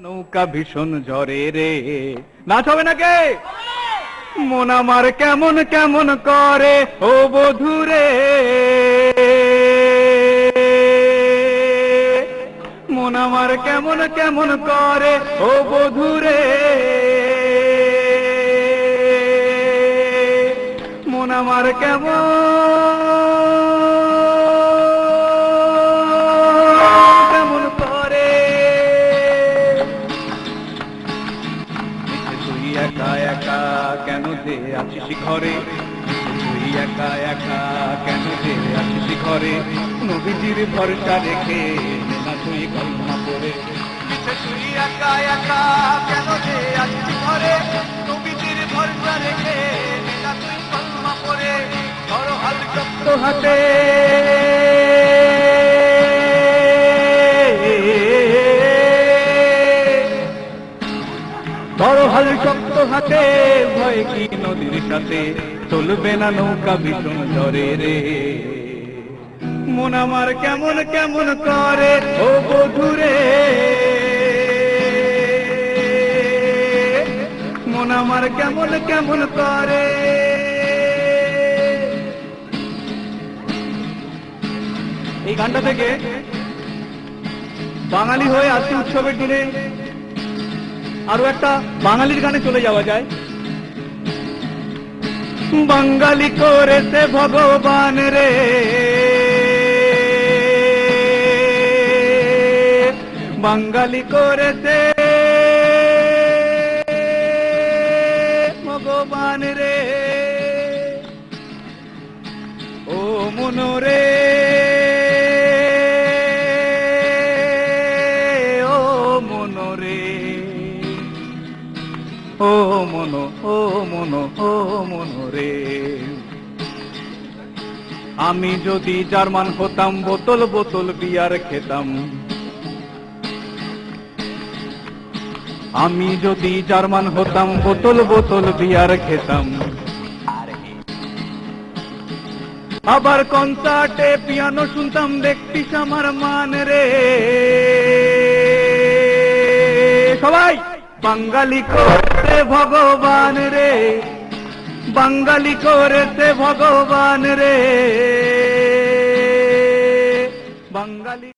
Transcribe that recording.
নৌকা ভীষণ ঝরে রে, নাচ হবে নাকি? মন আমার কেমন কেমন করে ও বধুরে, মন আমার কেমন কেমন করে ও বধুরে, মন আমার কেমন কেমন করে। তুই একা একা কেন যে আছিস ঘরে, তুই একা একা কেন যে আছিস ঘরে, নবীজির ভরসা রেখে না তুই কল্পনা করে। তুই একা একা কেন যে আছিস ঘরে, নবীজির ভরসা রেখে না তুই কল্পনা করে। ধরো হাল শক্ত হাতে, ধরো হাল শক্ত হাতে, ভয় কি নদীর সাথে, চলবে না নৌকা ভীষণ ঝরে রে। মন আমার কেমন কেমন করে ও বধুরে, মন আমার কেমন কেমন করে। এই গানটা থেকে বাঙালি হয়ে আজকে উৎসবের দিনে আরো একটা বাঙালির গানে চলে যাওয়া যায়। বাঙালি করেছে ভগবান রে, বাঙালি করেছে ভগবান রে, ও মনোরে, ও মনোরে, ও মনো, ও মনো, ও মনোরে। আমি যদি জার্মান হতাম, বোতল বোতল বিয়ার খেতাম। আমি যদি জার্মান হতাম, বোতল বোতল বিয়ার খেতাম। আবার কনসার্টে পিয়ানো শুনতাম, দেখতিস আমার মান রে। সবাই বাঙালি করেছে ভগবান রে, বাঙালি করেছে ভগবান রে, বাঙালি।